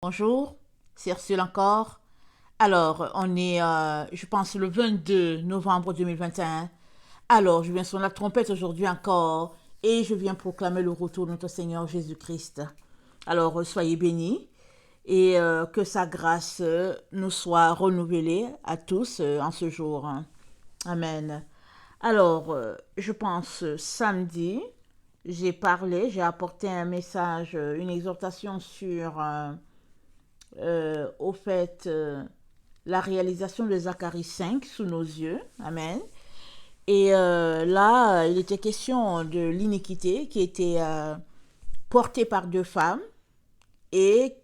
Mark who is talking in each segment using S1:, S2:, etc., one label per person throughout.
S1: Bonjour, c'est Ursule encore. Alors, on est, je pense, le 22 novembre 2021. Alors, je viens sur la trompette aujourd'hui encore et je viens proclamer le retour de notre Seigneur Jésus-Christ. Alors, soyez bénis et que sa grâce nous soit renouvelée à tous en ce jour. Amen. Alors, je pense samedi, j'ai apporté un message, une exhortation sur au fait la réalisation de Zacharie 5 sous nos yeux. Amen. Et là, il était question de l'iniquité qui était portée par deux femmes et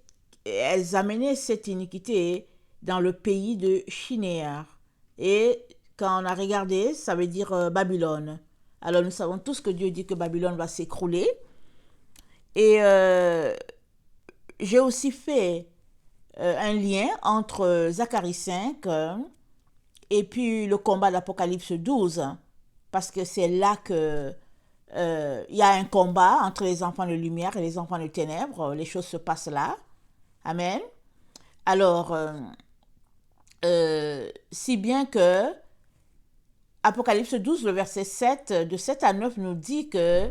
S1: elles amenaient cette iniquité dans le pays de Shinéar. Et quand on a regardé, ça veut dire Babylone. Alors nous savons tous que Dieu dit que Babylone va s'écrouler. Et j'ai aussi fait un lien entre Zacharie 5 et puis le combat d'Apocalypse 12, parce que c'est là que il y a un combat entre les enfants de lumière et les enfants de ténèbres. Les choses se passent là. Amen. Alors, si bien que Apocalypse 12, le verset 7, de 7 à 9 nous dit que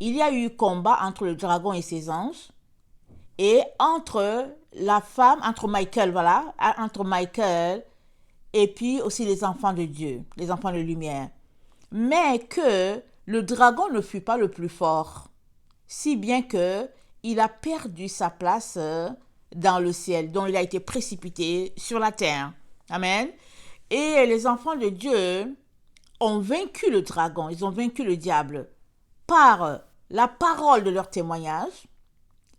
S1: il y a eu combat entre le dragon et ses anges et entre la femme, entre Michael, voilà, entre Michael et puis aussi les enfants de Dieu, les enfants de lumière. Mais que le dragon ne fut pas le plus fort, si bien que il a perdu sa place dans le ciel, dont il a été précipité sur la terre. Amen. Et les enfants de Dieu ont vaincu le dragon, ils ont vaincu le diable par la parole de leur témoignage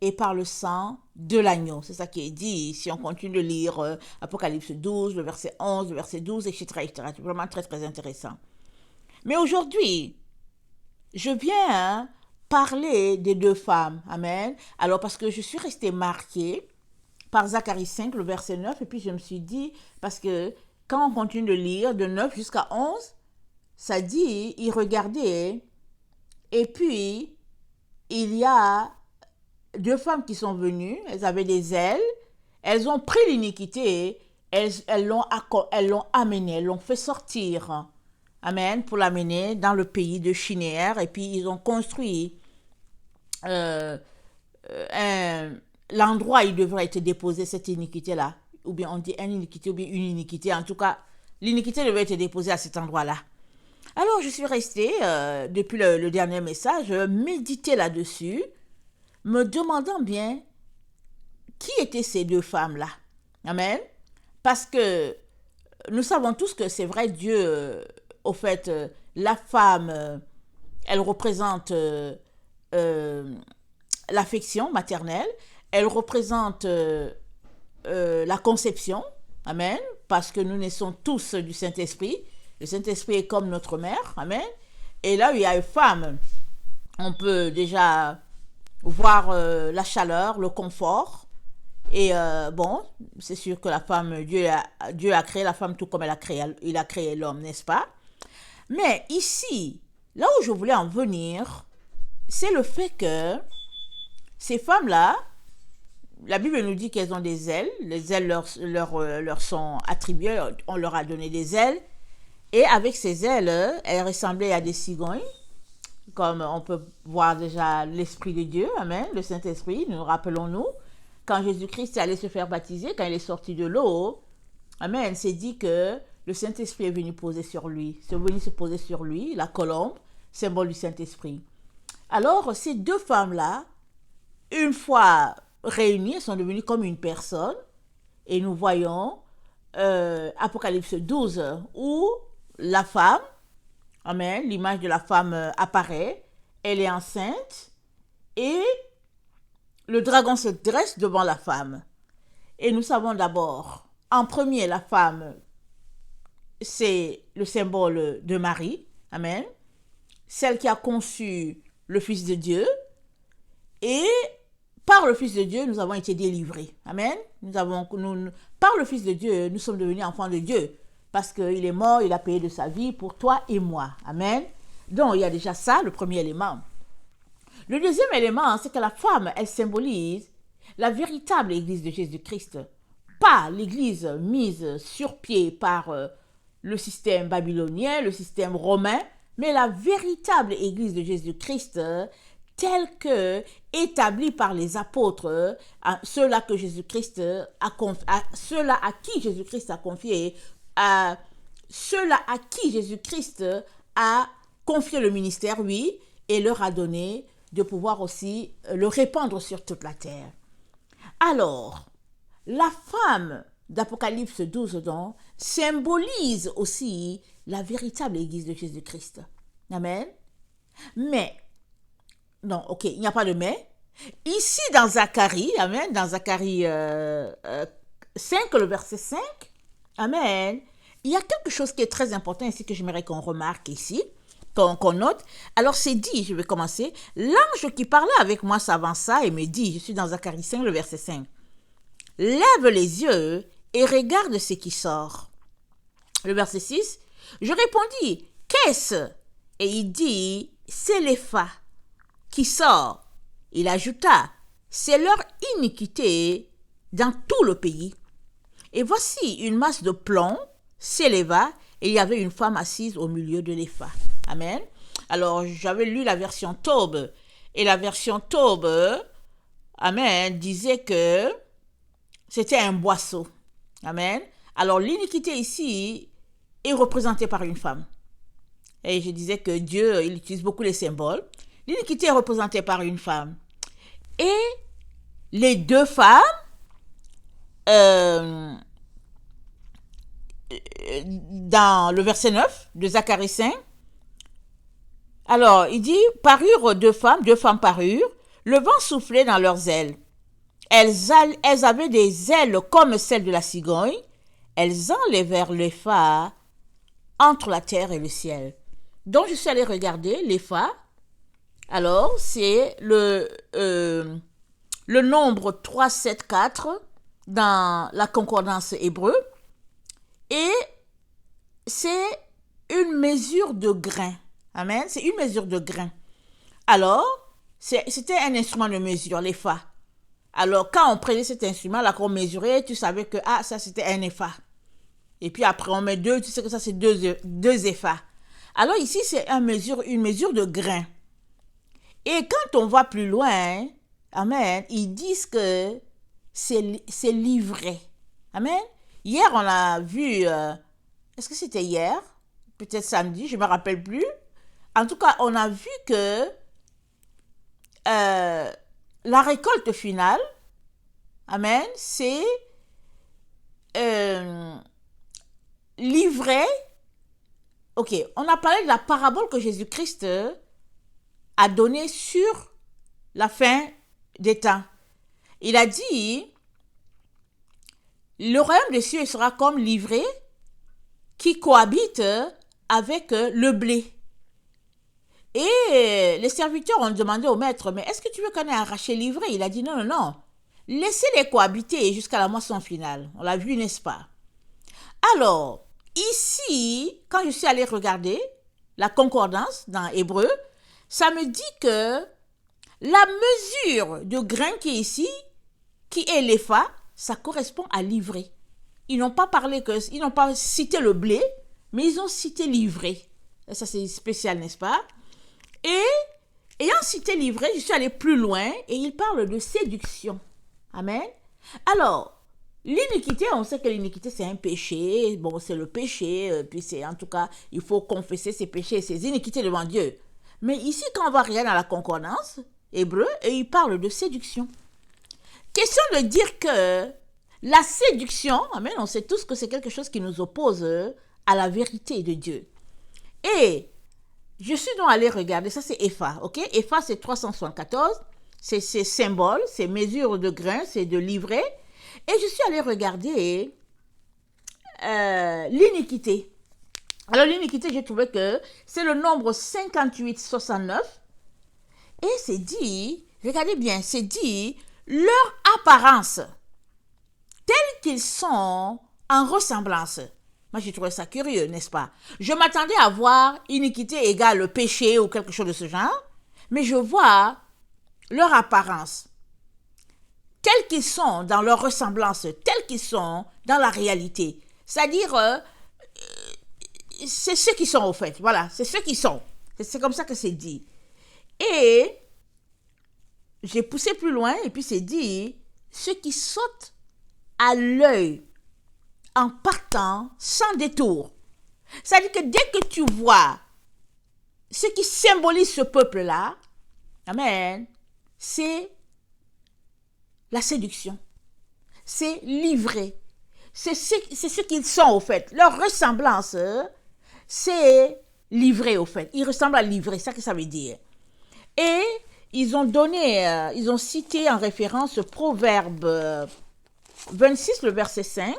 S1: et par le sang de l'agneau. C'est ça qui est dit si on continue de lire Apocalypse 12, le verset 11, le verset 12, etc., etc. C'est vraiment très, très intéressant. Mais aujourd'hui, je viens parler des deux femmes. Amen. Alors, parce que je suis restée marquée par Zacharie 5, le verset 9, et puis je me suis dit, parce que quand on continue de lire de 9 jusqu'à 11, ça dit, il regardait, et puis il y a deux femmes qui sont venues, elles avaient des ailes, elles ont pris l'iniquité, elles l'ont amenée, elles l'ont fait sortir. Amen, pour l'amener dans le pays de Shinéar. Et puis ils ont construit euh, l'endroit où il devrait être déposé cette iniquité-là. Ou bien on dit une iniquité ou bien une iniquité. En tout cas, l'iniquité devait être déposée à cet endroit-là. Alors je suis restée, depuis le dernier message, méditer là-dessus, me demandant bien qui étaient ces deux femmes-là. Amen. Parce que nous savons tous que c'est vrai, Dieu, au fait, la femme, elle représente l'affection maternelle, elle représente la conception, amen, parce que nous naissons tous du Saint-Esprit. Le Saint-Esprit est comme notre mère, amen. Et là où il y a une femme, on peut déjà voir la chaleur, le confort. Et bon, c'est sûr que la femme, Dieu a créé la femme tout comme il a créé l'homme, n'est-ce pas? Mais ici, là où je voulais en venir, c'est le fait que ces femmes-là, la Bible nous dit qu'elles ont des ailes, les ailes leur sont attribuées, on leur a donné des ailes, et avec ces ailes, elles ressemblaient à des cigognes, comme on peut voir déjà l'Esprit de Dieu, amen, le Saint-Esprit, nous rappelons-nous, quand Jésus-Christ allait se faire baptiser, quand il est sorti de l'eau, amen, c'est dit que le Saint-Esprit est venu poser sur lui, c'est venu se poser sur lui, la colombe, symbole du Saint-Esprit. Alors, ces deux femmes-là, une fois réunies, elles sont devenues comme une personne, et nous voyons Apocalypse 12, où la femme, amen, l'image de la femme apparaît, elle est enceinte, et le dragon se dresse devant la femme. Et nous savons d'abord, en premier, la femme, c'est le symbole de Marie, amen, celle qui a conçu le Fils de Dieu, et par le Fils de Dieu, nous avons été délivrés, amen. Par le Fils de Dieu, nous sommes devenus enfants de Dieu, parce qu'il est mort, il a payé de sa vie pour toi et moi, amen. Donc, il y a déjà ça, le premier élément. Le deuxième élément, c'est que la femme, elle symbolise la véritable Église de Jésus-Christ, pas l'Église mise sur pied par le système babylonien, le système romain, mais la véritable Église de Jésus-Christ telle que établie par les apôtres, ceux-là que Jésus-Christ ceux-là à qui Jésus-Christ a confié, ceux-là à qui Jésus-Christ a confié le ministère, oui, et leur a donné de pouvoir aussi le répandre sur toute la terre. Alors, la femme d'Apocalypse 12 donc, symbolise aussi la véritable Église de Jésus-Christ. Amen. Mais, non, ok, il n'y a pas de mais. Ici, dans Zacharie, amen, dans Zacharie 5, le verset 5, amen, il y a quelque chose qui est très important ici que j'aimerais qu'on remarque ici, qu'on note. Alors c'est dit, je vais commencer, l'ange qui parlait avec moi s'avança et me dit, je suis dans Zacharie 5, le verset 5, lève les yeux et regarde ce qui sort. Le verset 6, je répondis, qu'est-ce? Et il dit, c'est l'épha qui sort. Il ajouta, c'est leur iniquité dans tout le pays. Et voici une masse de plomb s'éleva et il y avait une femme assise au milieu de l'épha. Amen. Alors j'avais lu la version Taube et la version Taube, amen, disait que c'était un boisseau. Amen. Alors l'iniquité ici est représentée par une femme. Et je disais que Dieu, il utilise beaucoup les symboles. L'iniquité est représentée par une femme. Et les deux femmes, dans le verset 9 de Zacharie 5, alors il dit, parurent deux femmes parurent, le vent soufflait dans leurs ailes. Elles avaient des ailes comme celles de la cigogne, elles enlevèrent l'épha entre la terre et le ciel. Donc je suis allée regarder l'épha. Alors c'est le nombre 374 dans la concordance hébreu et c'est une mesure de grain. Amen, c'est une mesure de grain. Alors, c'était un instrument de mesure, l'épha. Alors, quand on prenait cet instrument, là, qu'on mesurait, tu savais que, ça, c'était un épha. Et puis après, on met deux, tu sais que ça, c'est deux éphas. Alors ici, c'est une mesure de grain. Et quand on va plus loin, amen, ils disent que c'est livré. Amen. Hier, on a vu, est-ce que c'était hier? Peut-être samedi, je ne me rappelle plus. En tout cas, on a vu que la récolte finale, amen, c'est livré. Ok, on a parlé de la parabole que Jésus-Christ a donnée sur la fin des temps. Il a dit, le royaume des cieux sera comme l'ivraie qui cohabite avec le blé. Et les serviteurs ont demandé au maître, mais est-ce que tu veux qu'on ait arraché l'ivraie? Il a dit non. Laissez-les cohabiter jusqu'à la moisson finale. On l'a vu, n'est-ce pas? Alors, ici, quand je suis allée regarder la concordance dans Hébreu, ça me dit que la mesure de grain qui est ici, qui est l'épha, ça correspond à l'ivraie. Ils n'ont pas cité le blé, mais ils ont cité l'ivraie. Ça, c'est spécial, n'est-ce pas? Et ayant cité l'ivraie, je suis allée plus loin et il parle de séduction. Amen. Alors, l'iniquité, on sait que l'iniquité, c'est un péché. Bon, c'est le péché. Puis c'est, en tout cas, il faut confesser ses péchés et ses iniquités devant Dieu. Mais ici, quand on va regarder dans la concordance hébreu, et il parle de séduction. Question de dire que la séduction, amen, on sait tous que c'est quelque chose qui nous oppose à la vérité de Dieu. Et je suis donc allée regarder, ça c'est épha, ok? Épha c'est 374, c'est symbole, c'est mesure de grain, c'est de livret. Et je suis allée regarder l'iniquité. Alors l'iniquité, j'ai trouvé que c'est le nombre 5869. Et c'est dit, regardez bien, c'est dit, leur apparence, tels qu'ils sont en ressemblance. Moi, j'ai trouvé ça curieux, n'est-ce pas? Je m'attendais à voir iniquité égale le péché ou quelque chose de ce genre, mais je vois leur apparence. tels qu'ils sont dans leur ressemblance, tels qu'ils sont dans la réalité. C'est-à-dire, c'est ceux qui sont au fait. Voilà, c'est ceux qui sont. C'est comme ça que c'est dit. Et j'ai poussé plus loin et puis c'est dit, ceux qui sautent à l'œil en partant sans détour. C'est-à-dire que dès que tu vois ce qui symbolise ce peuple-là, amen, c'est la séduction. C'est livré. C'est ce qu'ils sont au fait. Leur ressemblance, c'est livré au fait. Ils ressemblent à livré, c'est ça que ça veut dire. Et ils ont cité en référence Proverbe 26, le verset 5.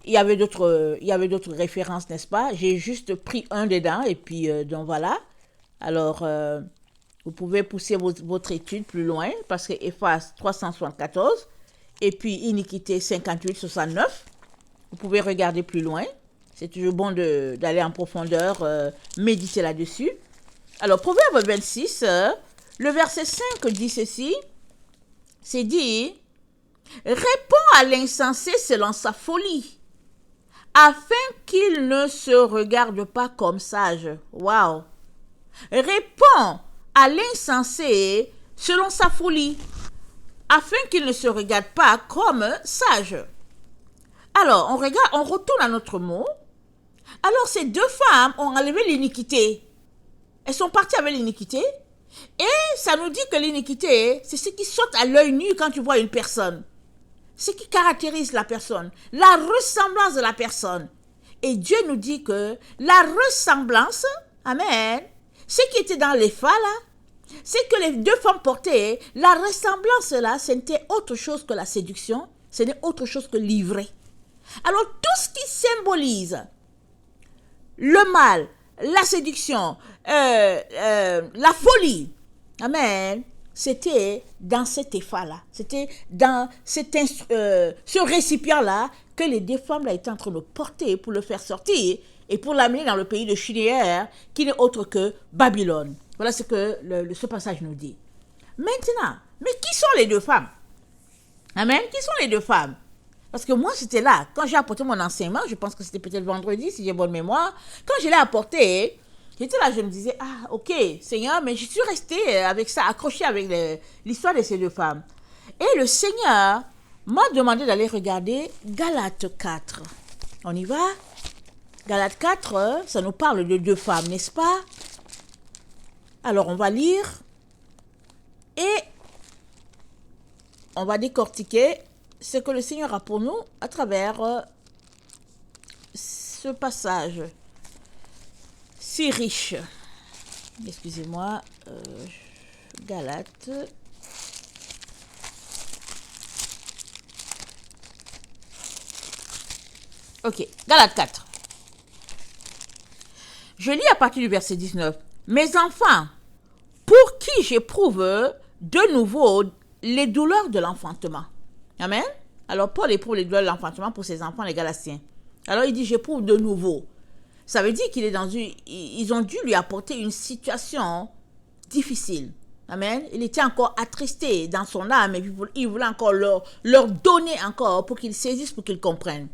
S1: Il y avait d'autres références, n'est-ce pas? J'ai juste pris un dedans et puis donc voilà. Alors, vous pouvez pousser votre étude plus loin parce que Éphase 374 et puis Iniquité 58, 69. Vous pouvez regarder plus loin. C'est toujours bon d'aller en profondeur, méditer là-dessus. Alors, Proverbe 26, le verset 5 dit ceci. C'est dit, réponds à l'insensé selon sa folie, afin qu'il ne se regarde pas comme sage. Waouh! Réponds à l'insensé selon sa folie, afin qu'il ne se regarde pas comme sage. Alors, on retourne à notre mot. Alors, ces deux femmes ont enlevé l'iniquité. Elles sont parties avec l'iniquité. Et ça nous dit que l'iniquité, c'est ce qui saute à l'œil nu quand tu vois une personne. Ce qui caractérise la personne. La ressemblance de la personne. Et Dieu nous dit que la ressemblance, amen, ce qui était dans les phares là, c'est que les deux femmes portaient, la ressemblance là, ce n'était autre chose que la séduction, ce n'est autre chose que livrer. Alors tout ce qui symbolise le mal, la séduction, la folie, amen, c'était dans cet épha-là, c'était dans ce récipient-là que les deux femmes là étaient en train de porter pour le faire sortir et pour l'amener dans le pays de Chaldéen, qui n'est autre que Babylone. Voilà ce que ce passage nous dit. Maintenant, mais qui sont les deux femmes? Amen, qui sont les deux femmes? Parce que moi, c'était là. Quand j'ai apporté mon enseignement, je pense que c'était peut-être vendredi, si j'ai bonne mémoire. Quand je l'ai apporté, j'étais là, je me disais, ah, ok, Seigneur, mais je suis restée avec ça, accrochée avec l'histoire de ces deux femmes. Et le Seigneur m'a demandé d'aller regarder Galates 4. On y va? Galates 4, ça nous parle de deux femmes, n'est-ce pas? Alors, on va lire et on va décortiquer ce que le Seigneur a pour nous à travers ce passage si riche. Excusez-moi, Galates. Ok, Galates 4. Je lis à partir du verset 19. Mes enfants, pour qui j'éprouve de nouveau les douleurs de l'enfantement. Amen. Alors Paul éprouve les douleurs de l'enfantement pour ses enfants, les Galatiens. Alors il dit j'éprouve de nouveau. Ça veut dire ils ont dû lui apporter une situation difficile. Amen. Il était encore attristé dans son âme et il voulait encore leur donner encore pour qu'ils saisissent, pour qu'ils comprennent.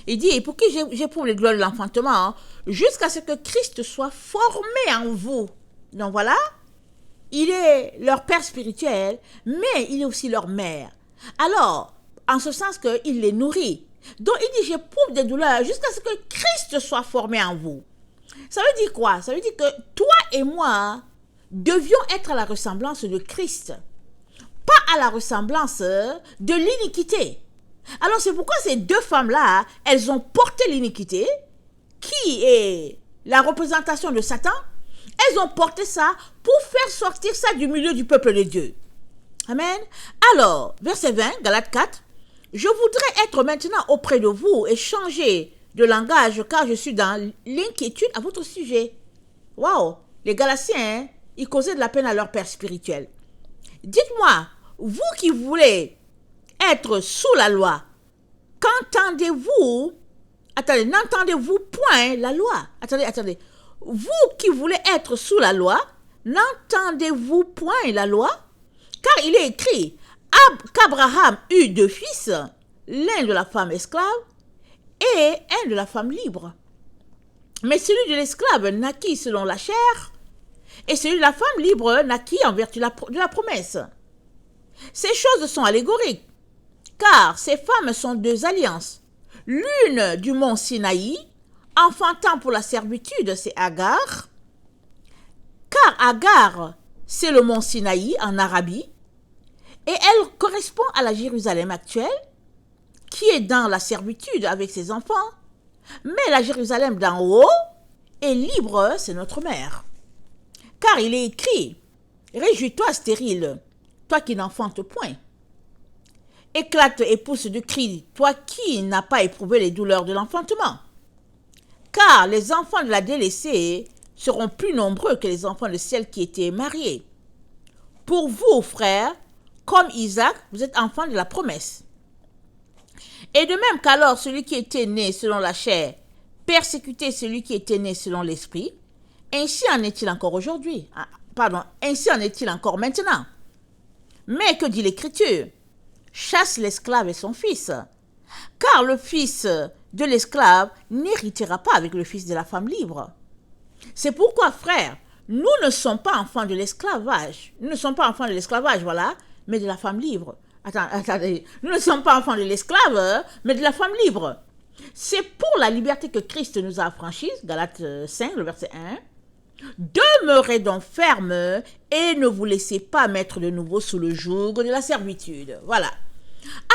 S1: Il dit, et pour qui j'éprouve les douleurs de l'enfantement, jusqu'à ce que Christ soit formé en vous. Donc voilà, il est leur père spirituel, mais il est aussi leur mère. Alors, en ce sens qu'il les nourrit. Donc il dit, j'éprouve des douleurs jusqu'à ce que Christ soit formé en vous. Ça veut dire quoi? Ça veut dire que toi et moi devions être à la ressemblance de Christ, pas à la ressemblance de l'iniquité. Alors c'est pourquoi ces deux femmes-là, elles ont porté l'iniquité, qui est la représentation de Satan. Elles ont porté ça pour faire sortir ça du milieu du peuple de Dieu. Amen. Alors, verset 20, Galates 4. Je voudrais être maintenant auprès de vous et changer de langage car je suis dans l'inquiétude à votre sujet. Waouh, les Galatiens, ils causaient de la peine à leur père spirituel. Dites-moi, vous qui voulez être sous la loi, n'entendez-vous point la loi? Attendez. Vous qui voulez être sous la loi, n'entendez-vous point la loi? Car il est écrit, qu'Abraham eut deux fils, l'un de la femme esclave et un de la femme libre. Mais celui de l'esclave naquit selon la chair, et celui de la femme libre naquit en vertu de la promesse. Ces choses sont allégoriques, car ces femmes sont deux alliances. L'une du mont Sinaï, enfantant pour la servitude, c'est Agar, car Agar, c'est le mont Sinaï en Arabie, et elle correspond à la Jérusalem actuelle, qui est dans la servitude avec ses enfants. Mais la Jérusalem d'en haut est libre, c'est notre mère. Car il est écrit, « Réjouis-toi, stérile, toi qui n'enfantes point. Éclate et pousse de cris, toi qui n'as pas éprouvé les douleurs de l'enfantement. Car les enfants de la délaissée seront plus nombreux que les enfants de celle qui étaient mariée. Pour vous, frères, comme Isaac, vous êtes enfants de la promesse. Et de même qu'alors celui qui était né selon la chair persécutait celui qui était né selon l'esprit, ainsi en est-il encore aujourd'hui. Ainsi en est-il encore maintenant. Mais que dit l'Écriture? Chasse l'esclave et son fils, car le fils de l'esclave n'héritera pas avec le fils de la femme libre. C'est pourquoi, frères, nous ne sommes pas enfants de l'esclavage. Nous ne sommes pas enfants de l'esclavage, voilà, mais de la femme libre. Attendez, nous ne sommes pas enfants de l'esclave, mais de la femme libre. C'est pour la liberté que Christ nous a affranchis, Galates 5, le verset 1. Demeurez donc fermes et ne vous laissez pas mettre de nouveau sous le joug de la servitude. Voilà.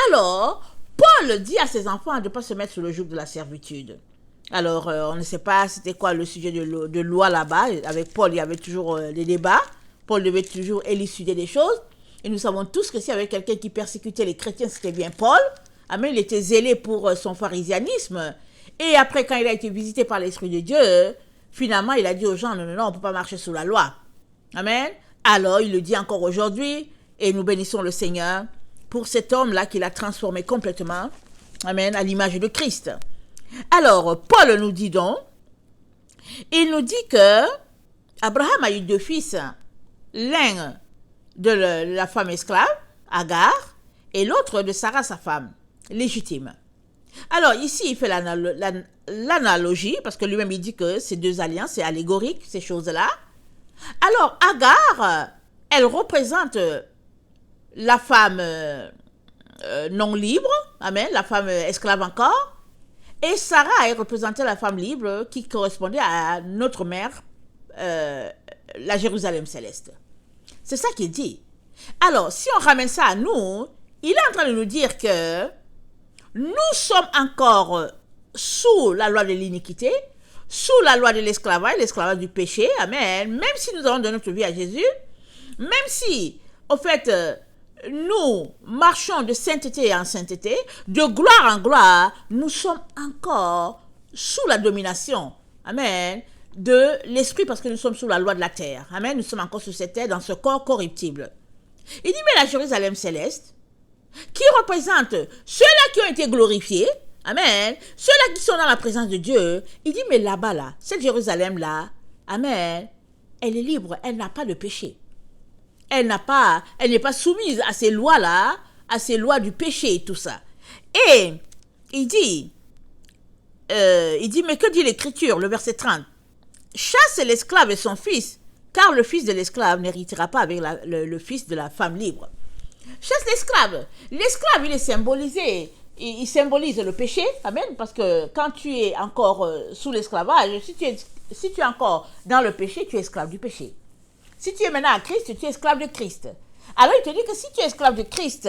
S1: Alors, Paul dit à ses enfants de ne pas se mettre sous le joug de la servitude. Alors, on ne sait pas c'était quoi le sujet de loi là-bas. Avec Paul, il y avait toujours des débats. Paul devait toujours élucider des choses. Et nous savons tous que s'il y avait quelqu'un qui persécutait les chrétiens, c'était bien Paul. Amen. Il était zélé pour son pharisianisme. Et après, quand il a été visité par l'Esprit de Dieu, finalement, il a dit aux gens, non, on ne peut pas marcher sous la loi. Amen. Alors, il le dit encore aujourd'hui. Et nous bénissons le Seigneur pour cet homme-là qu'il a transformé complètement. Amen. À l'image de Christ. Alors, Paul nous dit donc, il nous dit que Abraham a eu deux fils. L'un de la femme esclave, Agar, et l'autre de Sarah, sa femme, légitime. Alors ici, il fait l'analogie, parce que lui-même il dit que ces deux alliances, c'est allégorique, ces choses-là. Alors Agar, elle représente la femme non libre, amen, la femme esclave encore, et Sarah, elle représentait la femme libre qui correspondait à notre mère, la Jérusalem céleste. C'est ça qu'il dit. Alors, si on ramène ça à nous, il est en train de nous dire que nous sommes encore sous la loi de l'iniquité, sous la loi de l'esclavage du péché, amen, même si nous avons donné notre vie à Jésus, même si, au fait, nous marchons de sainteté en sainteté, de gloire en gloire, nous sommes encore sous la domination, amen, de l'esprit, parce que nous sommes sous la loi de la terre. Amen. Nous sommes encore sous cette terre, dans ce corps corruptible. Il dit, mais la Jérusalem céleste, qui représente ceux-là qui ont été glorifiés, amen, ceux-là qui sont dans la présence de Dieu, il dit, mais là-bas, là, cette Jérusalem-là, amen, elle est libre, elle n'a pas de péché. Elle n'est pas soumise à ces lois-là, à ces lois du péché et tout ça. Et il dit, mais que dit l'Écriture, le verset 30? Chasse l'esclave et son fils, car le fils de l'esclave n'héritera pas avec le fils de la femme libre. Chasse l'esclave. L'esclave, il est symbolisé, il symbolise le péché, amen, parce que quand tu es encore sous l'esclavage, si tu es encore dans le péché, tu es esclave du péché. Si tu es maintenant à Christ, tu es esclave de Christ. Alors il te dit que si tu es esclave de Christ,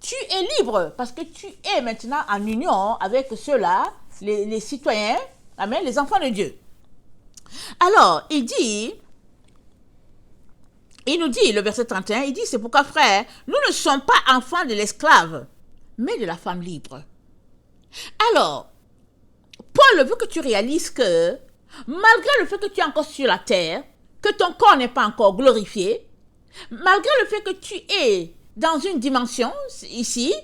S1: tu es libre, parce que tu es maintenant en union avec ceux-là, les citoyens, amen, les enfants de Dieu. Alors, il nous dit, le verset 31, il dit, c'est pourquoi, frère, nous ne sommes pas enfants de l'esclave, mais de la femme libre. Alors, Paul veut que tu réalises que, malgré le fait que tu es encore sur la terre, que ton corps n'est pas encore glorifié, malgré le fait que tu es dans une dimension, ici,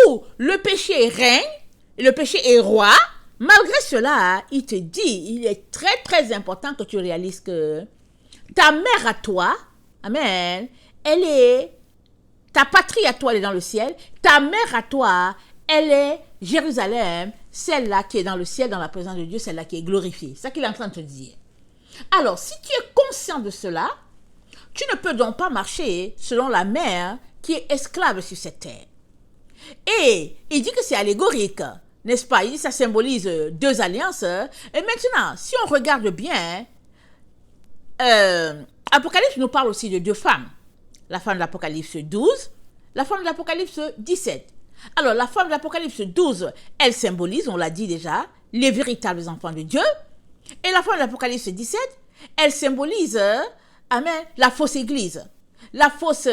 S1: où le péché règne, et le péché est roi, malgré cela, il te dit, il est très très important que tu réalises que ta mère à toi, amen, elle est Ta patrie à toi, elle est dans le ciel. Ta mère à toi, elle est Jérusalem, celle-là qui est dans le ciel, dans la présence de Dieu, celle-là qui est glorifiée. C'est ça qu'il est en train de te dire. Alors, si tu es conscient de cela, tu ne peux donc pas marcher selon la mère qui est esclave sur cette terre. Et il dit que c'est allégorique, n'est-ce pas? Il dit que ça symbolise deux alliances. Et maintenant, si on regarde bien, Apocalypse nous parle aussi de deux femmes. La femme de l'Apocalypse 12, la femme de l'Apocalypse 17. Alors, la femme de l'Apocalypse 12, elle symbolise, on l'a dit déjà, les véritables enfants de Dieu. Et la femme de l'Apocalypse 17, elle symbolise, amen, la fausse église. La fausse,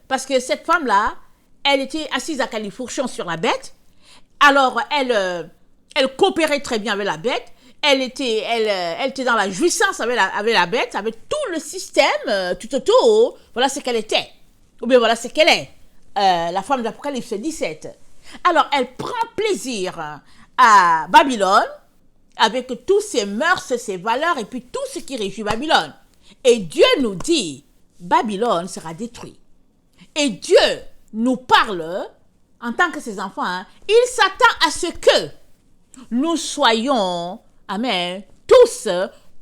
S1: parce que cette femme-là, elle était assise à califourchon sur la bête. Alors, elle coopérait très bien avec la bête. Elle était dans la jouissance avec la bête, avec tout le système tout autour. Voilà ce qu'elle était. Ou bien voilà ce qu'elle est. La femme d'Apocalypse 17. Alors, elle prend plaisir à Babylone, avec tous ses mœurs, ses valeurs, et puis tout ce qui régit Babylone. Et Dieu nous dit, Babylone sera détruit. Et Dieu nous parle, en tant que ses enfants, il s'attend à ce que nous soyons, amen, tous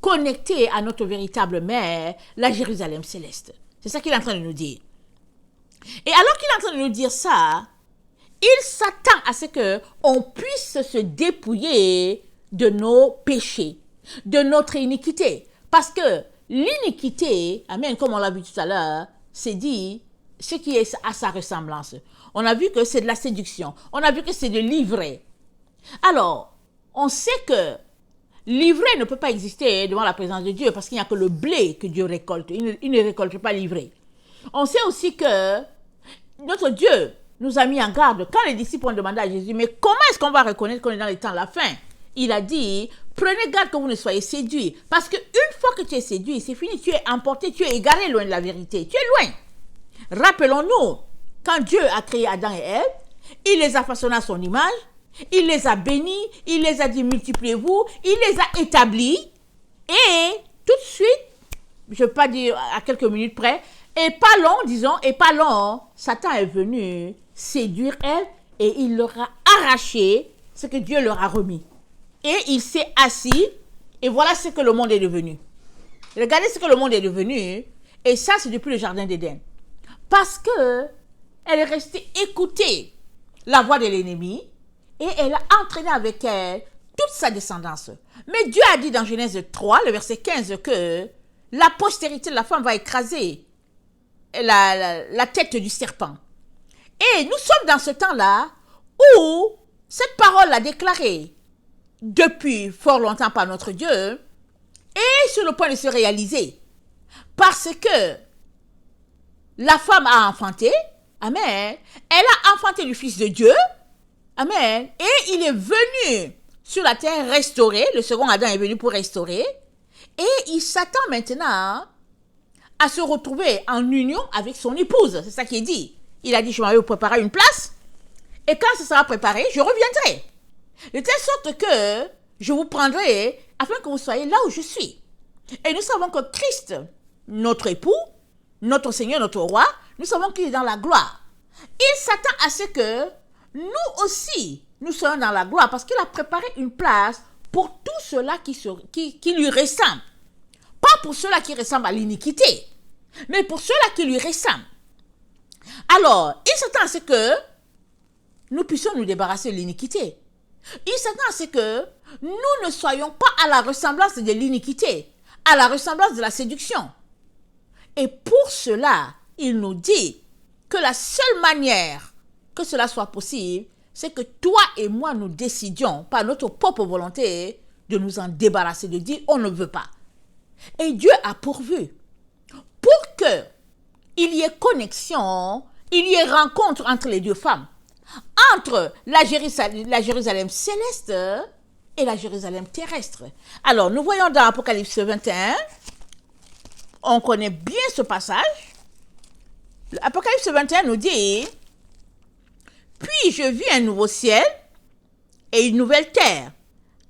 S1: connectés à notre véritable mère, la Jérusalem céleste. C'est ça qu'il est en train de nous dire. Et alors qu'il est en train de nous dire ça, il s'attend à ce que on puisse se dépouiller de nos péchés, de notre iniquité. Parce que l'iniquité, amen, comme on l'a vu tout à l'heure, c'est dit ce qui est à sa ressemblance. On a vu que c'est de la séduction. On a vu que c'est de l'ivraie. Alors, on sait que l'ivraie ne peut pas exister devant la présence de Dieu parce qu'il n'y a que le blé que Dieu récolte. Il ne récolte pas l'ivraie. On sait aussi que notre Dieu nous a mis en garde. Quand les disciples ont demandé à Jésus, mais comment est-ce qu'on va reconnaître qu'on est dans les temps de la fin? Il a dit, prenez garde que vous ne soyez séduits. Parce qu'une fois que tu es séduit, c'est fini, tu es emporté, tu es égaré loin de la vérité. Tu es loin. Rappelons-nous, quand Dieu a créé Adam et Ève, il les a façonnés à son image, il les a bénis, il les a dit multipliez-vous, il les a établis, et tout de suite, je ne vais pas dire à quelques minutes près, et pas long, Satan est venu séduire Ève, et il leur a arraché ce que Dieu leur a remis. Et il s'est assis, et voilà ce que le monde est devenu. Regardez ce que le monde est devenu, et ça c'est depuis le jardin d'Éden. Parce que elle est restée écouter la voix de l'ennemi, et elle a entraîné avec elle toute sa descendance. Mais Dieu a dit dans Genèse 3, le verset 15, que la postérité de la femme va écraser la tête du serpent. Et nous sommes dans ce temps-là où cette parole l'a déclarée depuis fort longtemps par notre Dieu est sur le point de se réaliser. Parce que la femme a enfanté, amen, elle a enfanté le Fils de Dieu, amen, et il est venu sur la terre restaurer, le second Adam est venu pour restaurer, et il s'attend maintenant à se retrouver en union avec son épouse, c'est ça qui est dit. Il a dit, je vais vous préparer une place, et quand ce sera préparé, je reviendrai. De telle sorte que je vous prendrai afin que vous soyez là où je suis. Et nous savons que Christ, notre époux, notre Seigneur, notre roi, nous savons qu'il est dans la gloire. Il s'attend à ce que nous aussi, nous soyons dans la gloire parce qu'il a préparé une place pour tous ceux-là qui lui ressemblent. Pas pour ceux-là qui ressemblent à l'iniquité, mais pour ceux-là qui lui ressemblent. Alors, il s'attend à ce que nous puissions nous débarrasser de l'iniquité. Il s'attend à ce que nous ne soyons pas à la ressemblance de l'iniquité, à la ressemblance de la séduction. Et pour cela, il nous dit que la seule manière que cela soit possible, c'est que toi et moi nous décidions, par notre propre volonté, de nous en débarrasser, de dire on ne veut pas. Et Dieu a pourvu pour que il y ait connexion, il y ait rencontre entre les deux femmes, entre la Jérusalem céleste et la Jérusalem terrestre. Alors, nous voyons dans Apocalypse 21, on connaît bien ce passage. Apocalypse 21 nous dit, « Puis je vis un nouveau ciel et une nouvelle terre,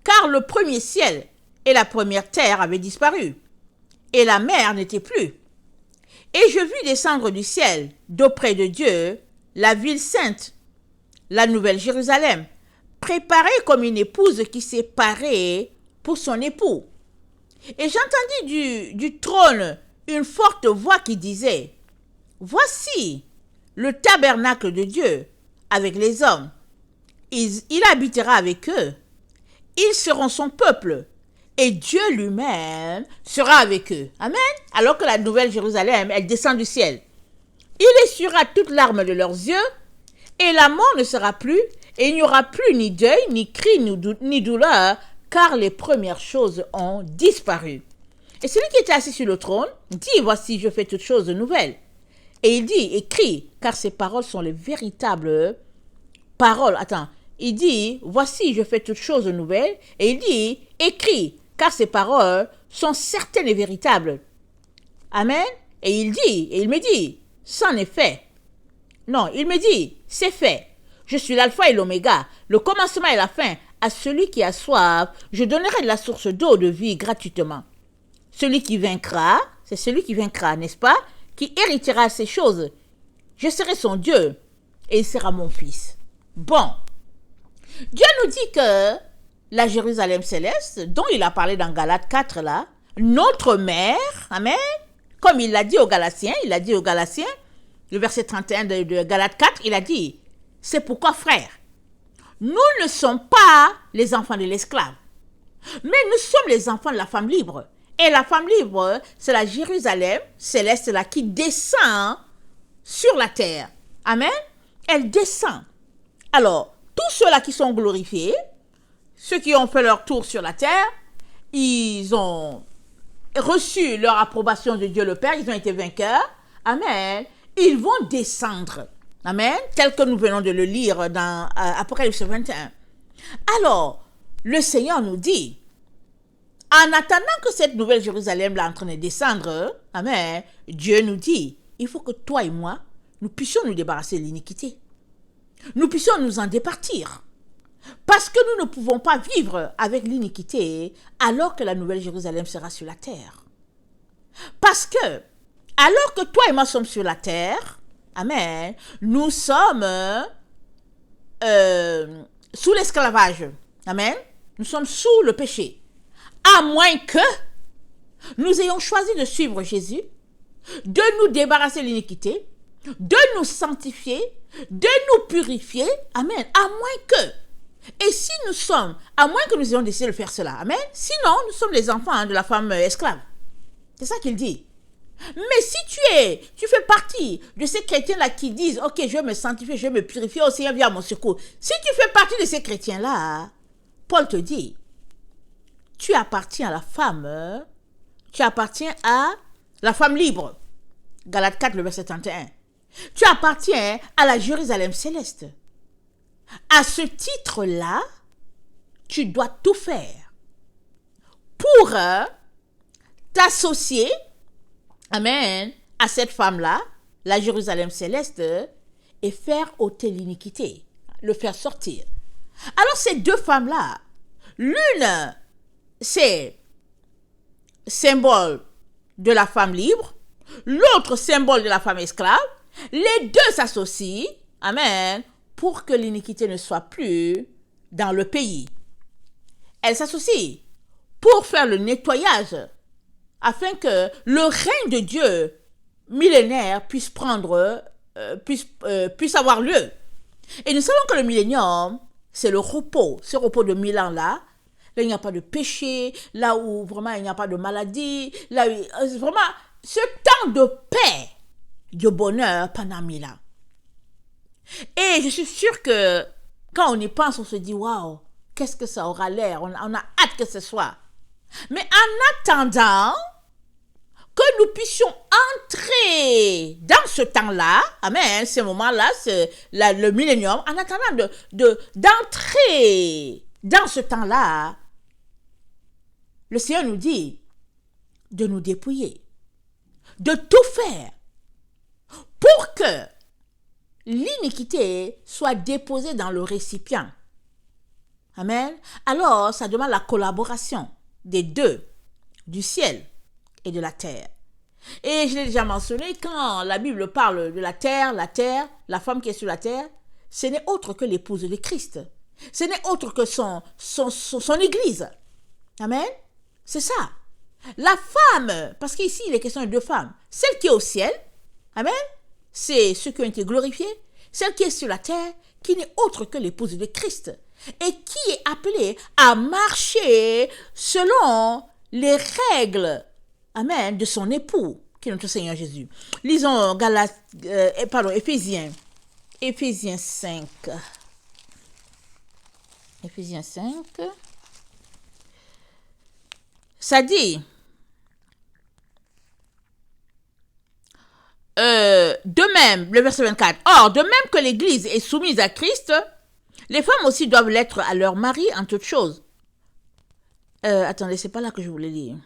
S1: car le premier ciel et la première terre avaient disparu, et la mer n'était plus. Et je vis descendre du ciel, d'auprès de Dieu, la ville sainte, la nouvelle Jérusalem, préparée comme une épouse qui s'est parée pour son époux. Et j'entendis du trône une forte voix qui disait, « Voici le tabernacle de Dieu avec les hommes. Il habitera avec eux. Ils seront son peuple. Et Dieu lui-même sera avec eux. » Amen. Alors que la nouvelle Jérusalem, elle descend du ciel. Il essuiera toute larme de leurs yeux, et la mort ne sera plus, et il n'y aura plus ni deuil, ni cri, ni douleur, car les premières choses ont disparu. Et celui qui était assis sur le trône dit, « Voici, je fais toutes choses nouvelles. » Et il dit, écrit, car ces paroles sont les véritables paroles. Attends, il dit, « Voici, je fais toutes choses nouvelles. » Et il dit, écrit, car ces paroles sont certaines et véritables. Amen. Et il me dit, c'en est fait. Non, il me dit, c'est fait. Je suis l'alpha et l'oméga, le commencement et la fin. À celui qui a soif, je donnerai de la source d'eau de vie gratuitement. Celui qui vaincra, c'est celui qui vaincra, n'est-ce pas, qui héritera ces choses. Je serai son Dieu et il sera mon fils. Bon, Dieu nous dit que la Jérusalem céleste, dont il a parlé dans Galates 4 là, notre mère, amen, comme il l'a dit aux Galatiens, le verset 31 de Galates 4, il a dit, c'est pourquoi frères, nous ne sommes pas les enfants de l'esclave, mais nous sommes les enfants de la femme libre. Et la femme libre, c'est la Jérusalem céleste là qui descend sur la terre. Amen. Elle descend. Alors, tous ceux-là qui sont glorifiés, ceux qui ont fait leur tour sur la terre, ils ont reçu leur approbation de Dieu le Père, ils ont été vainqueurs. Amen. Ils vont descendre. Amen. Tel que nous venons de le lire dans Apocalypse 21. Alors, le Seigneur nous dit, en attendant que cette nouvelle Jérusalem là en train de descendre, amen, Dieu nous dit, il faut que toi et moi, nous puissions nous débarrasser de l'iniquité. Nous puissions nous en départir. Parce que nous ne pouvons pas vivre avec l'iniquité alors que la nouvelle Jérusalem sera sur la terre. Parce que, alors que toi et moi sommes sur la terre, amen, nous sommes sous l'esclavage. Amen. Nous sommes sous le péché. À moins que nous ayons choisi de suivre Jésus, de nous débarrasser de l'iniquité, de nous sanctifier, de nous purifier. Amen. À moins que. Et si nous sommes, à moins que nous ayons décidé de faire cela. Amen. Sinon, nous sommes les enfants de la femme esclave. C'est ça qu'il dit. Mais si tu fais partie de ces chrétiens-là qui disent, ok, je vais me sanctifier, je vais me purifier, oh Seigneur, viens à mon secours. Si tu fais partie de ces chrétiens-là, Paul te dit, tu appartiens à la femme, tu appartiens à la femme libre. Galates 4, le verset 31. Tu appartiens à la Jérusalem céleste. À ce titre-là, tu dois tout faire pour t'associer, amen, à cette femme-là, la Jérusalem céleste, et faire ôter l'iniquité, le faire sortir. Alors ces deux femmes-là, l'une, c'est symbole de la femme libre, l'autre symbole de la femme esclave. Les deux s'associent, amen, pour que l'iniquité ne soit plus dans le pays. Elles s'associent pour faire le nettoyage, afin que le règne de Dieu millénaire puisse avoir lieu. Et nous savons que le millénium, c'est le repos, ce repos de 1000 ans là il n'y a pas de péché, là où vraiment il n'y a pas de maladie, là où vraiment ce temps de paix, de bonheur pendant 1000 ans. Et je suis sûre que quand on y pense, on se dit, waouh, qu'est-ce que ça aura l'air, on a hâte que ce soit. Mais en attendant que nous puissions entrer dans ce temps-là, amen, ce moment-là, c'est le millénium, en attendant d'entrer dans ce temps-là, le Seigneur nous dit de nous dépouiller, de tout faire pour que l'iniquité soit déposée dans le récipient. Amen. Alors, ça demande la collaboration des deux, du ciel et de la terre. Et je l'ai déjà mentionné, quand la Bible parle de la terre, la femme qui est sur la terre, ce n'est autre que l'épouse de Christ. Ce n'est autre que son église. Amen. C'est ça. La femme, parce qu'ici il est question de deux femmes, celle qui est au ciel, amen, c'est ceux qui ont été glorifiés, celle qui est sur la terre, qui n'est autre que l'épouse de Christ, et qui est appelée à marcher selon les règles, amen, de son époux, qui est notre Seigneur Jésus. Lisons Éphésiens 5. Éphésiens 5. Ça dit, de même, le verset 24, or, de même que l'Église est soumise à Christ, les femmes aussi doivent l'être à leur mari en toutes choses. Attendez, c'est pas là que je voulais lire.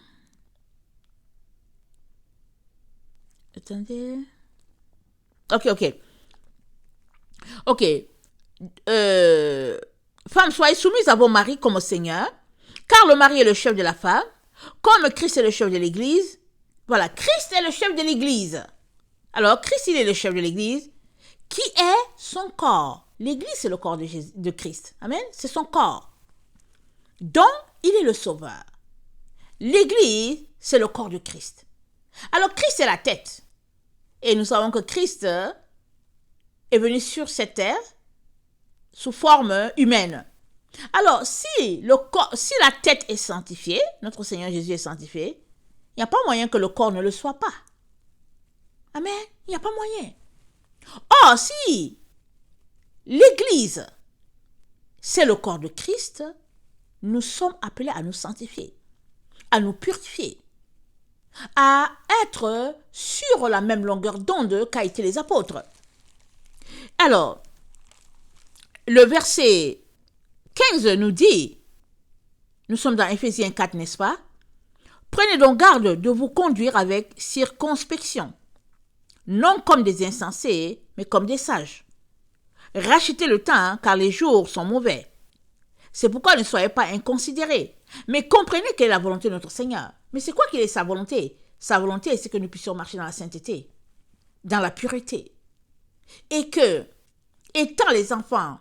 S1: Attendez. Ok. Femmes, soyez soumises à vos maris comme au Seigneur, car le mari est le chef de la femme, comme Christ est le chef de l'Église. Voilà, Christ est le chef de l'Église. Alors, Christ, il est le chef de l'Église, qui est son corps. L'Église, c'est le corps de Christ. Amen. C'est son corps. Donc, il est le sauveur. L'Église, c'est le corps de Christ. Alors, Christ est la tête. Et nous savons que Christ est venu sur cette terre sous forme humaine. Alors, si la tête est sanctifiée, notre Seigneur Jésus est sanctifié, il n'y a pas moyen que le corps ne le soit pas. Amen. Il n'y a pas moyen. Or, si l'Église, c'est le corps de Christ, nous sommes appelés à nous sanctifier, à nous purifier, à être sur la même longueur d'onde qu'a été les apôtres. Alors, le verset 15 nous dit, nous sommes dans Éphésiens 4, n'est-ce pas? Prenez donc garde de vous conduire avec circonspection, non comme des insensés, mais comme des sages. Rachetez le temps, car les jours sont mauvais. C'est pourquoi ne soyez pas inconsidérés, mais comprenez quelle est la volonté de notre Seigneur. Mais c'est quoi qu'il est sa volonté? Sa volonté, c'est que nous puissions marcher dans la sainteté, dans la pureté. Et que, étant les enfants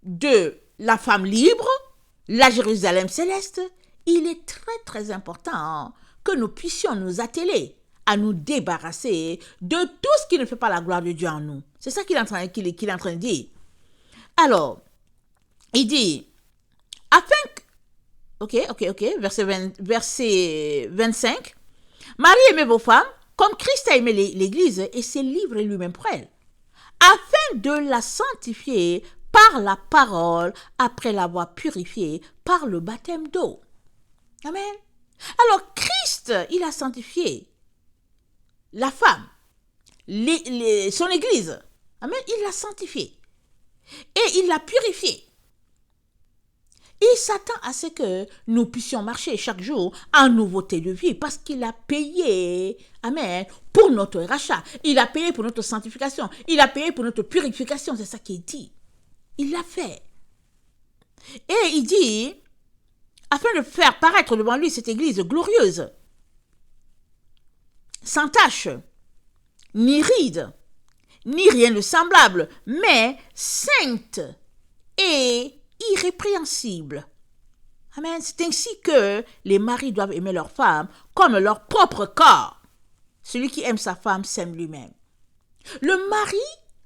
S1: de la femme libre, la Jérusalem céleste, il est très très important que nous puissions nous atteler à nous débarrasser de tout ce qui ne fait pas la gloire de Dieu en nous. C'est ça qu'il est en train de dire. Alors, il dit, afin que, verset 25, Marie, aimez vos femmes, comme Christ a aimé l'Église et s'est livré lui-même pour elle, afin de la sanctifier par la parole, après l'avoir purifiée par le baptême d'eau. Amen. Alors, Christ, il a sanctifié la femme, son Église. Amen. Il l'a sanctifiée. Et il l'a purifiée. Il s'attend à ce que nous puissions marcher chaque jour en nouveauté de vie parce qu'il a payé, amen, pour notre rachat. Il a payé pour notre sanctification. Il a payé pour notre purification. C'est ça qu'il dit. Il l'a fait. Et il dit, afin de faire paraître devant lui cette église glorieuse, sans tache, ni ride, ni rien de semblable, mais sainte et irrépréhensible. Amen. C'est ainsi que les maris doivent aimer leur femme comme leur propre corps. Celui qui aime sa femme s'aime lui-même. Le mari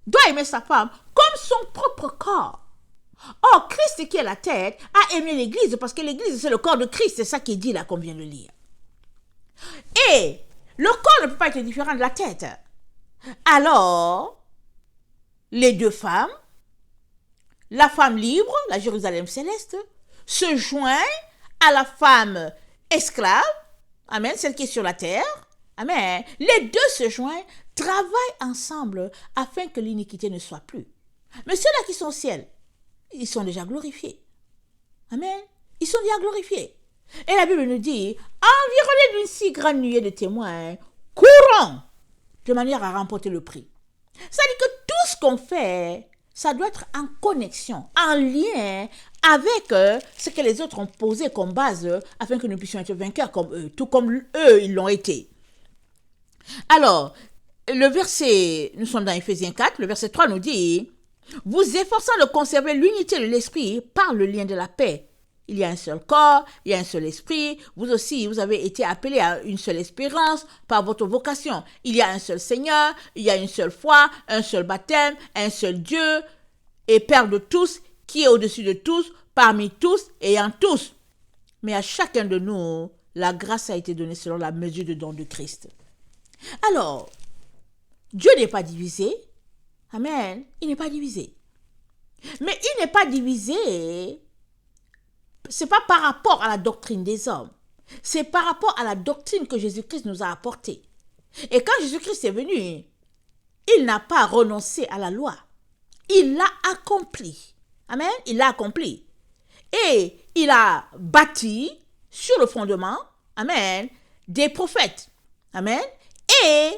S1: doit aimer sa femme comme son propre corps. Or, Christ qui est la tête a aimé l'Église parce que l'Église c'est le corps de Christ. C'est ça qu'il dit là qu'on vient de lire. Et le corps ne peut pas être différent de la tête. Alors, les deux femmes, la femme libre, la Jérusalem céleste, se joint à la femme esclave, amen, celle qui est sur la terre, amen. Les deux se joignent, travaillent ensemble afin que l'iniquité ne soit plus. Mais ceux-là qui sont au ciel, ils sont déjà glorifiés. Amen. Ils sont déjà glorifiés. Et la Bible nous dit, environnés d'une si grande nuée de témoins, courons de manière à remporter le prix. C'est-à-dire que tout ce qu'on fait, ça doit être en connexion, en lien avec ce que les autres ont posé comme base afin que nous puissions être vainqueurs comme eux, tout comme eux, ils l'ont été. Alors, le verset, nous sommes dans Éphésiens 4, le verset 3 nous dit, vous efforçant de conserver l'unité de l'esprit par le lien de la paix. Il y a un seul corps, il y a un seul esprit. Vous aussi, vous avez été appelés à une seule espérance par votre vocation. Il y a un seul Seigneur, il y a une seule foi, un seul baptême, un seul Dieu et Père de tous, qui est au-dessus de tous, parmi tous et en tous. Mais à chacun de nous, la grâce a été donnée selon la mesure de don de Christ. Alors, Dieu n'est pas divisé. Amen. Il n'est pas divisé. Mais il n'est pas divisé, c'est pas par rapport à la doctrine des hommes. C'est par rapport à la doctrine que Jésus-Christ nous a apportée. Et quand Jésus-Christ est venu, il n'a pas renoncé à la loi. Il l'a accompli. Amen. Il l'a accompli. Et il a bâti sur le fondement, amen, des prophètes. Amen. Et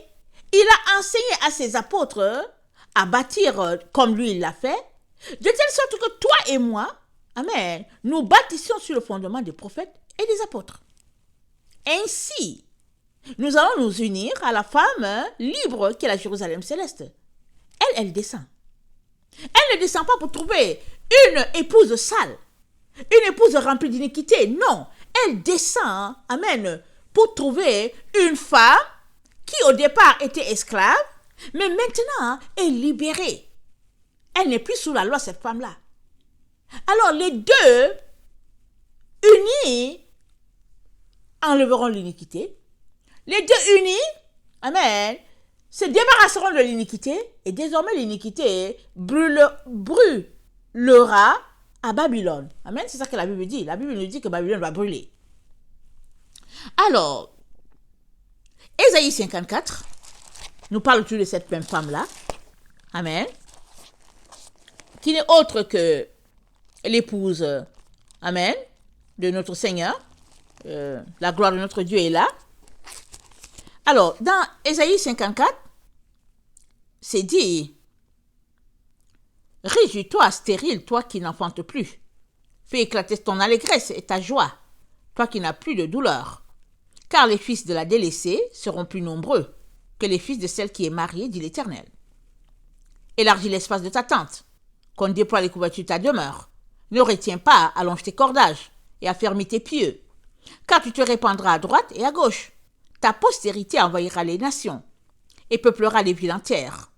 S1: il a enseigné à ses apôtres à bâtir comme lui il l'a fait, de telle sorte que toi et moi, amen, nous bâtissions sur le fondement des prophètes et des apôtres. Ainsi, nous allons nous unir à la femme libre qui est la Jérusalem céleste. Elle descend. Elle ne descend pas pour trouver une épouse sale, une épouse remplie d'iniquité. Non, elle descend, amen, pour trouver une femme qui au départ était esclave, mais maintenant est libérée. Elle n'est plus sous la loi, cette femme-là. Alors les deux, unis, enlèveront l'iniquité. Les deux unis, amen, se débarrasseront de l'iniquité et désormais l'iniquité brûlera à Babylone. Amen, c'est ça que la Bible dit. La Bible nous dit que Babylone va brûler. Alors, Ésaïe 54 nous parle toujours de cette même femme-là. Amen. Qui n'est autre que l'épouse, amen, de notre Seigneur. La gloire de notre Dieu est là. Alors, dans Ésaïe 54, c'est dit, réjouis-toi, stérile, toi qui n'enfantes plus. Fais éclater ton allégresse et ta joie, toi qui n'as plus de douleur. Car les fils de la délaissée seront plus nombreux que les fils de celle qui est mariée, dit l'Éternel. Élargis l'espace de ta tente, qu'on déploie les couvertures de ta demeure. Ne retiens pas, allonge tes cordages et affermis tes pieux, car tu te répandras à droite et à gauche. Ta postérité envahira les nations et peuplera les villes entières.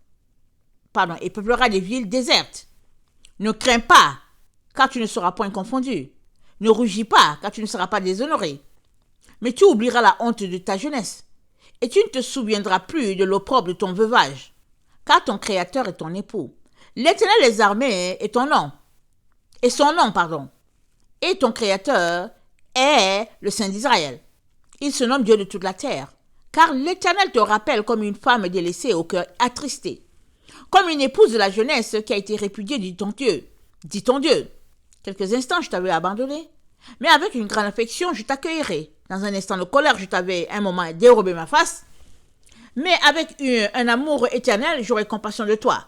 S1: Et peuplera les villes désertes. Ne crains pas, car tu ne seras point confondu. Ne rougis pas, car tu ne seras pas déshonoré. Mais tu oublieras la honte de ta jeunesse, et tu ne te souviendras plus de l'opprobre de ton veuvage, car ton Créateur est ton époux. L'Éternel des armées est ton nom, et son nom, et ton Créateur est le Saint d'Israël. Il se nomme Dieu de toute la terre, car l'Éternel te rappelle comme une femme délaissée au cœur attristé, comme une épouse de la jeunesse qui a été répudiée, dit ton Dieu. Quelques instants, je t'avais abandonné, mais avec une grande affection, je t'accueillerai. Dans un instant de colère, je t'avais un moment dérobé ma face, mais avec un amour éternel, j'aurai compassion de toi,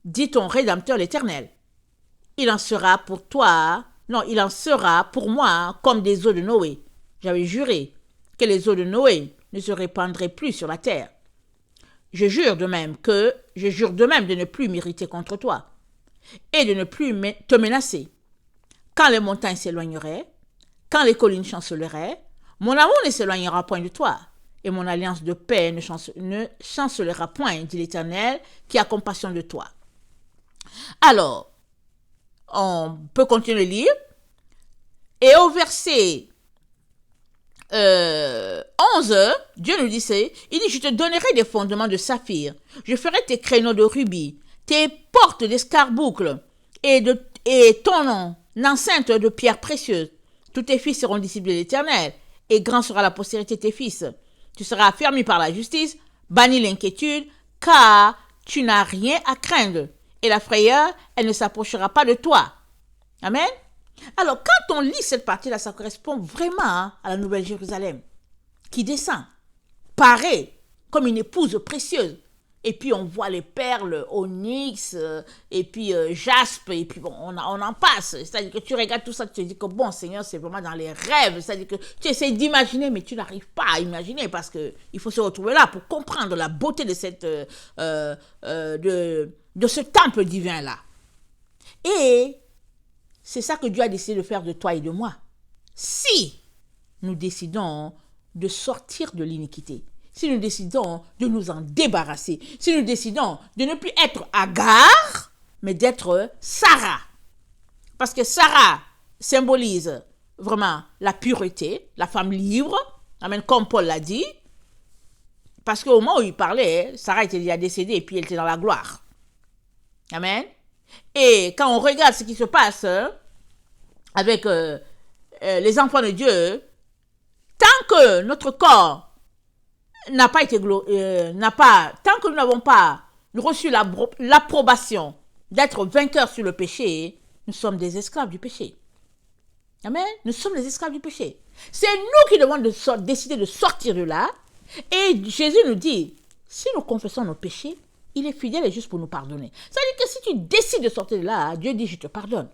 S1: dit ton Rédempteur l'Éternel. Il en sera pour moi comme des eaux de Noé. J'avais juré que les eaux de Noé ne se répandraient plus sur la terre. Je jure de même de ne plus m'irriter contre toi et de ne plus te menacer. Quand les montagnes s'éloigneraient, quand les collines chanceleraient, mon amour ne s'éloignera point de toi, et mon alliance de paix ne chancelera point, dit l'Éternel, qui a compassion de toi. Alors, on peut continuer de lire, et au verset 11, Dieu nous dit, il dit, je te donnerai des fondements de saphir, je ferai tes créneaux de rubis, tes portes d'escarboucle, et ton enceinte de pierres précieuses. Tous tes fils seront disciples de l'Éternel, et grand sera la postérité de tes fils. Tu seras affermi par la justice, banni l'inquiétude, car tu n'as rien à craindre, et la frayeur, elle ne s'approchera pas de toi. Amen. Alors, quand on lit cette partie-là, ça correspond vraiment à la Nouvelle Jérusalem, qui descend, parée comme une épouse précieuse, Et puis on voit les perles onyx, et puis jaspe, et puis bon, on en passe. C'est-à-dire que tu regardes tout ça, tu te dis que bon, Seigneur, c'est vraiment dans les rêves. C'est-à-dire que tu essaies d'imaginer, mais tu n'arrives pas à imaginer parce qu'il faut se retrouver là pour comprendre la beauté de de ce temple divin-là. Et c'est ça que Dieu a décidé de faire de toi et de moi. Si nous décidons de sortir de l'iniquité, si nous décidons de nous en débarrasser, si nous décidons de ne plus être Agar, mais d'être Sarah. Parce que Sarah symbolise vraiment la pureté, la femme libre, amen, comme Paul l'a dit. Parce qu'au moment où il parlait, Sarah était déjà décédée et puis elle était dans la gloire. Amen. Et quand on regarde ce qui se passe avec les enfants de Dieu, tant que notre corps n'a pas été tant que nous n'avons pas reçu l'approbation d'être vainqueurs sur le péché, nous sommes des esclaves du péché. Amen. Nous sommes des esclaves du péché. C'est nous qui devons décider de sortir de là. Et Jésus nous dit, si nous confessons nos péchés, il est fidèle et juste pour nous pardonner. C'est-à-dire que si tu décides de sortir de là, Dieu dit, je te pardonne.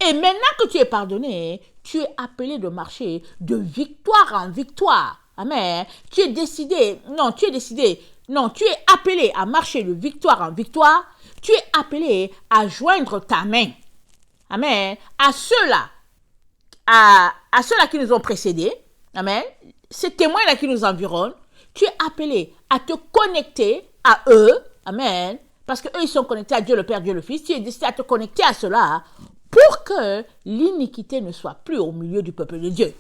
S1: Et maintenant que tu es pardonné, tu es appelé de marcher de victoire en victoire. Amen. Tu es appelé à marcher de victoire en victoire. Tu es appelé à joindre ta main. Amen. À ceux-là qui nous ont précédés. Amen. Ces témoins-là qui nous environnent. Tu es appelé à te connecter à eux. Amen. Parce qu'eux, ils sont connectés à Dieu le Père, Dieu le Fils. Tu es décidé à te connecter à cela pour que l'iniquité ne soit plus au milieu du peuple de Dieu.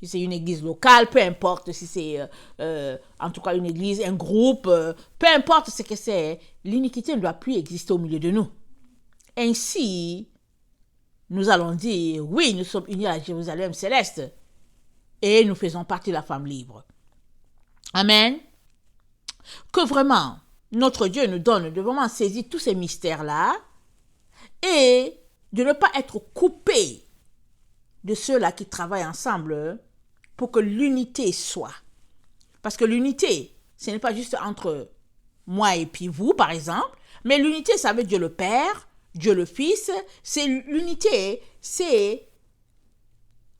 S1: Si c'est une église locale, peu importe si c'est en tout cas une église, un groupe, peu importe ce que c'est, l'iniquité ne doit plus exister au milieu de nous. Ainsi, nous allons dire, oui, nous sommes unis à Jérusalem céleste et nous faisons partie de la femme libre. Amen. Que vraiment, notre Dieu nous donne de vraiment saisir tous ces mystères-là et de ne pas être coupé de ceux-là qui travaillent ensemble pour que l'unité soit. Parce que l'unité, ce n'est pas juste entre moi et puis vous, par exemple, mais l'unité, ça veut dire Dieu le Père, Dieu le Fils. L'unité, c'est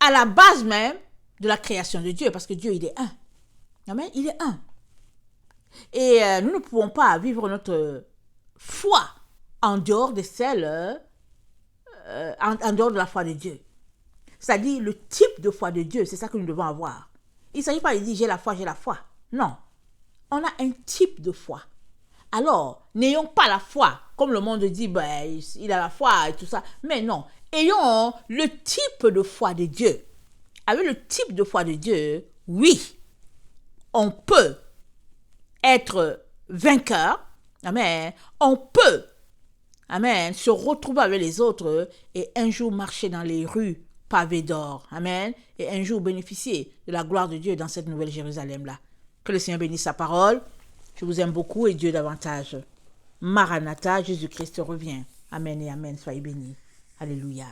S1: à la base même de la création de Dieu, parce que Dieu, il est un. Amen, il est un. Et nous ne pouvons pas vivre notre foi en dehors de celle, en dehors de la foi de Dieu. C'est-à-dire le type de foi de Dieu, c'est ça que nous devons avoir. Il ne s'agit pas de dire j'ai la foi. Non. On a un type de foi. Alors, n'ayons pas la foi, comme le monde dit, ben, il a la foi et tout ça. Mais non, ayons le type de foi de Dieu. Avec le type de foi de Dieu, oui, on peut être vainqueur. Amen. On peut, amen, se retrouver avec les autres et un jour marcher dans les rues pavées d'or. Amen. Et un jour bénéficier de la gloire de Dieu dans cette nouvelle Jérusalem-là. Que le Seigneur bénisse sa parole. Je vous aime beaucoup et Dieu davantage. Maranatha, Jésus-Christ revient. Amen et amen. Soyez bénis. Alléluia.